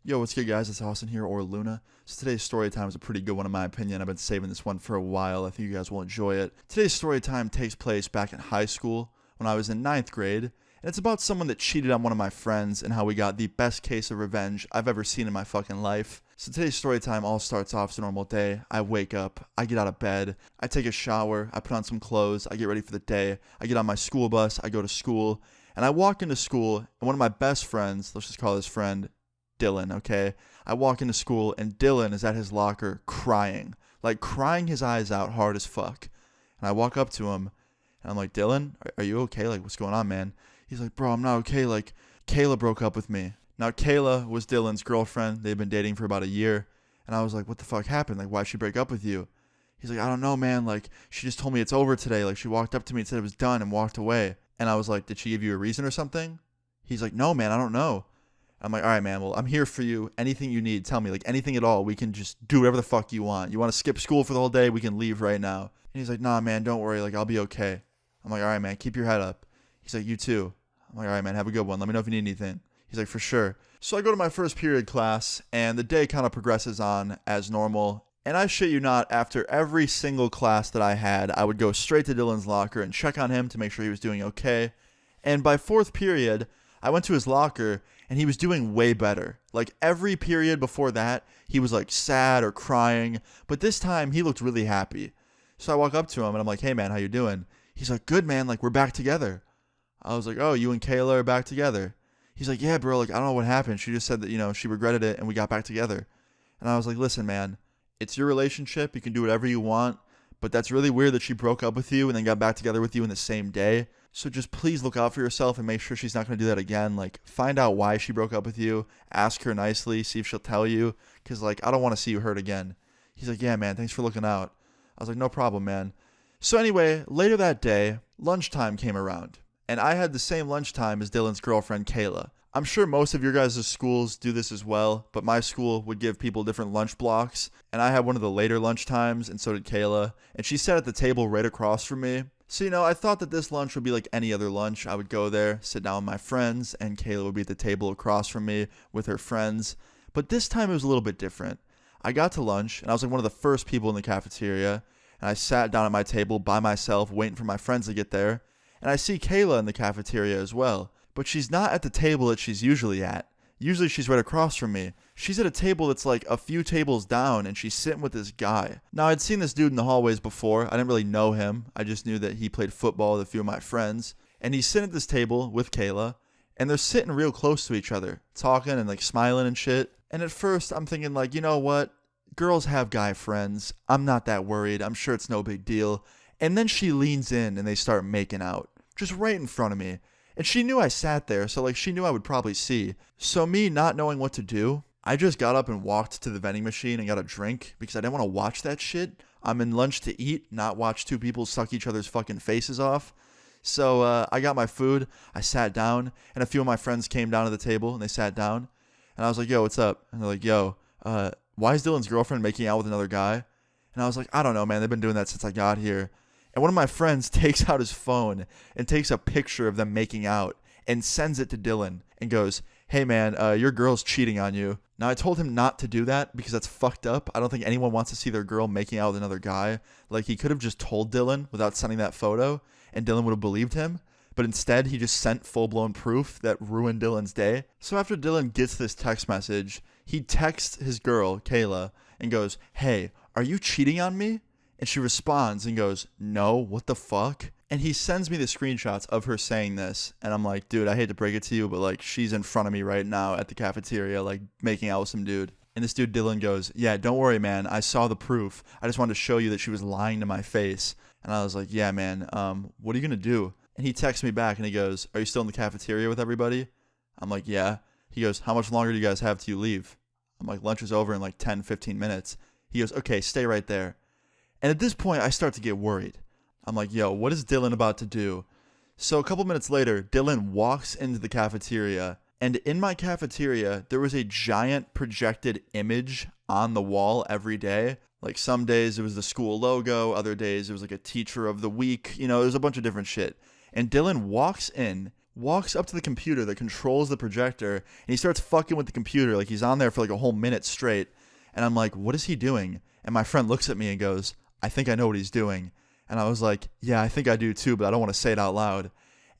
Yo, what's good, guys? It's Austin here, or Luna. So today's story time is a pretty good one in my opinion. I've been saving this one for a while. I think you guys will enjoy it. Today's story time takes place back in high school when I was in ninth grade, and it's about someone that cheated on one of my friends and how we got the best case of revenge I've ever seen in my fucking life. So today's story time all starts off as a normal day. I wake up, I get out of bed, I take a shower, I put on some clothes, I get ready for the day, I get on my school bus, I go to school, and I walk into school, and one of my best friends, let's just call this friend Dylan, okay? I walk into school and Dylan is at his locker crying, like crying his eyes out hard as fuck. And I walk up to him and I'm like, Dylan, are you okay? Like, what's going on, man? He's like, bro, I'm not okay. Like, Kayla broke up with me. Now, Kayla was Dylan's girlfriend. They've been dating for about a year. And I was like, what the fuck happened? Like, why'd she break up with you? He's like, I don't know, man. Like, she just told me it's over today. Like, she walked up to me and said it was done and walked away. And I was like, did she give you a reason or something? He's like, no, man, I don't know. I'm like, all right, man, well, I'm here for you. Anything you need, tell me. Like, anything at all. We can just do whatever the fuck you want. You want to skip school for the whole day? We can leave right now. And he's like, nah, man, don't worry. Like, I'll be okay. I'm like, all right, man, keep your head up. He's like, you too. I'm like, all right, man, have a good one. Let me know if you need anything. He's like, for sure. So I go to my first period class, and the day kind of progresses on as normal. And I shit you not, after every single class that I had, I would go straight to Dylan's locker and check on him to make sure he was doing okay. And by fourth period, I went to his locker, and he was doing way better. Like, every period before that, he was, like, sad or crying. But this time, he looked really happy. So I walk up to him, and I'm like, hey, man, how you doing? He's like, good, man. Like, we're back together. I was like, oh, you and Kayla are back together? He's like, yeah, bro. Like, I don't know what happened. She just said that, she regretted it, and we got back together. And I was like, listen, man, it's your relationship. You can do whatever you want. But that's really weird that she broke up with you and then got back together with you in the same day. So just please look out for yourself and make sure she's not going to do that again. Like, find out why she broke up with you. Ask her nicely. See if she'll tell you. Because, like, I don't want to see you hurt again. He's like, yeah, man, thanks for looking out. I was like, no problem, man. So anyway, later that day, lunchtime came around. And I had the same lunchtime as Dylan's girlfriend, Kayla. I'm sure most of your guys' schools do this as well, but my school would give people different lunch blocks. And I had one of the later lunch times, and so did Kayla. And she sat at the table right across from me. So, I thought that this lunch would be like any other lunch. I would go there, sit down with my friends, and Kayla would be at the table across from me with her friends. But this time it was a little bit different. I got to lunch, and I was like one of the first people in the cafeteria. And I sat down at my table by myself, waiting for my friends to get there. And I see Kayla in the cafeteria as well. But she's not at the table that she's usually at. Usually she's right across from me. She's at a table that's like a few tables down, and she's sitting with this guy. Now, I'd seen this dude in the hallways before. I didn't really know him. I just knew that he played football with a few of my friends. And he's sitting at this table with Kayla, and they're sitting real close to each other, talking and like smiling and shit. And at first, I'm thinking like, you know what? Girls have guy friends. I'm not that worried. I'm sure it's no big deal. And then she leans in, and they start making out, just right in front of me. And she knew I sat there, so like she knew I would probably see. So me not knowing what to do, I just got up and walked to the vending machine and got a drink because I didn't want to watch that shit. I'm in lunch to eat, not watch two people suck each other's fucking faces off. So I got my food, I sat down, and a few of my friends came down to the table and they sat down. And I was like, yo, what's up? And they're like, yo, why is Dylan's girlfriend making out with another guy? And I was like, I don't know, man. They've been doing that since I got here. And one of my friends takes out his phone and takes a picture of them making out and sends it to Dylan and goes, hey, man, your girl's cheating on you. Now, I told him not to do that because that's fucked up. I don't think anyone wants to see their girl making out with another guy. Like, he could have just told Dylan without sending that photo, and Dylan would have believed him. But instead, he just sent full-blown proof that ruined Dylan's day. So after Dylan gets this text message, he texts his girl, Kayla, and goes, hey, are you cheating on me? And she responds and goes, no, what the fuck? And he sends me the screenshots of her saying this. And I'm like, dude, I hate to break it to you, but like she's in front of me right now at the cafeteria, like making out with some dude. And this dude, Dylan, goes, yeah, don't worry, man. I saw the proof. I just wanted to show you that she was lying to my face. And I was like, yeah, man, what are you going to do? And he texts me back and he goes, are you still in the cafeteria with everybody? I'm like, yeah. He goes, how much longer do you guys have till you leave? I'm like, lunch is over in like 10, 15 minutes. He goes, okay, stay right there. And at this point, I start to get worried. I'm like, yo, what is Dylan about to do? So a couple minutes later, Dylan walks into the cafeteria. And in my cafeteria, there was a giant projected image on the wall every day. Like some days it was the school logo. Other days it was like a teacher of the week. There's a bunch of different shit. And Dylan walks in walks up to the computer that controls the projector, and he starts fucking with the computer. Like, he's on there for like a whole minute straight. And I'm like, what is he doing? And my friend looks at me and goes, I think I know what he's doing. And I was like, yeah, I think I do too, but I don't want to say it out loud.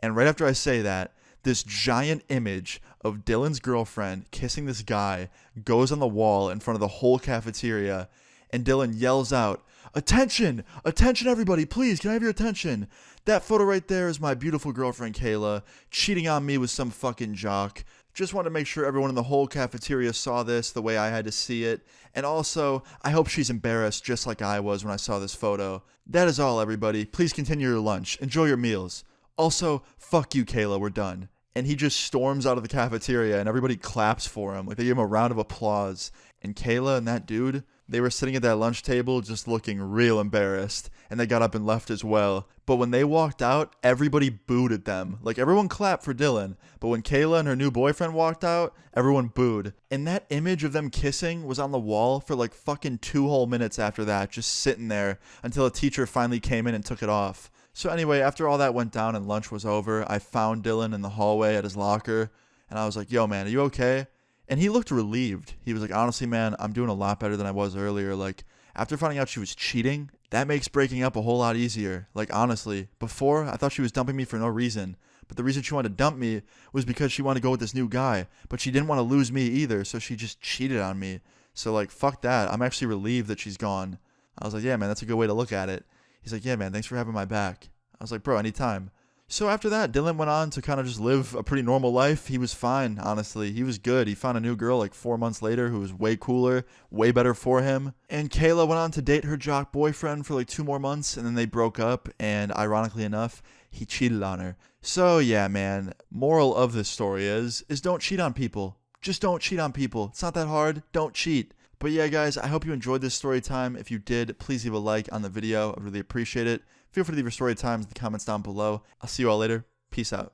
And right after I say that, this giant image of Dylan's girlfriend kissing this guy goes on the wall in front of the whole cafeteria. And Dylan yells out, attention! Attention, everybody! Please, can I have your attention? That photo right there is my beautiful girlfriend, Kayla, cheating on me with some fucking jock. Just wanted to make sure everyone in the whole cafeteria saw this the way I had to see it. And also, I hope she's embarrassed just like I was when I saw this photo. That is all, everybody. Please continue your lunch. Enjoy your meals. Also, fuck you, Kayla. We're done. And he just storms out of the cafeteria, and everybody claps for him. Like, they give him a round of applause. And Kayla and that dude, they were sitting at that lunch table just looking real embarrassed, and they got up and left as well. But when they walked out, everybody booed at them. Like, everyone clapped for Dylan, but when Kayla and her new boyfriend walked out, everyone booed. And that image of them kissing was on the wall for like fucking 2 whole minutes after that, just sitting there until a teacher finally came in and took it off. So anyway, after all that went down and lunch was over, I found Dylan in the hallway at his locker, and I was like, yo, man, are you okay? And he looked relieved. He was like, honestly, man, I'm doing a lot better than I was earlier. Like, after finding out she was cheating, that makes breaking up a whole lot easier. Like, honestly, before, I thought she was dumping me for no reason. But the reason she wanted to dump me was because she wanted to go with this new guy. But she didn't want to lose me either, so she just cheated on me. So, like, fuck that. I'm actually relieved that she's gone. I was like, yeah, man, that's a good way to look at it. He's like, yeah, man, thanks for having my back. I was like, bro, anytime. So after that, Dylan went on to kind of just live a pretty normal life. He was fine, honestly. He was good. He found a new girl like 4 months later who was way cooler, way better for him. And Kayla went on to date her jock boyfriend for like 2 more months, and then they broke up, and ironically enough, he cheated on her. So yeah, man, moral of this story is don't cheat on people. Just don't cheat on people. It's not that hard. Don't cheat. But yeah, guys, I hope you enjoyed this story time. If you did, please leave a like on the video. I really appreciate it. Feel free to leave your story times in the comments down below. I'll see you all later. Peace out.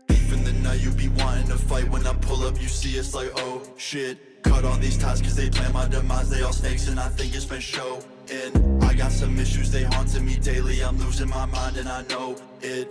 Beef in the night, you be wanting to fight. When I pull up, you see it's like, oh shit. Cut all these ties cause they plan my demise. They all snakes and I think it's been showing. I got some issues, they haunting me daily. I'm losing my mind and I know it.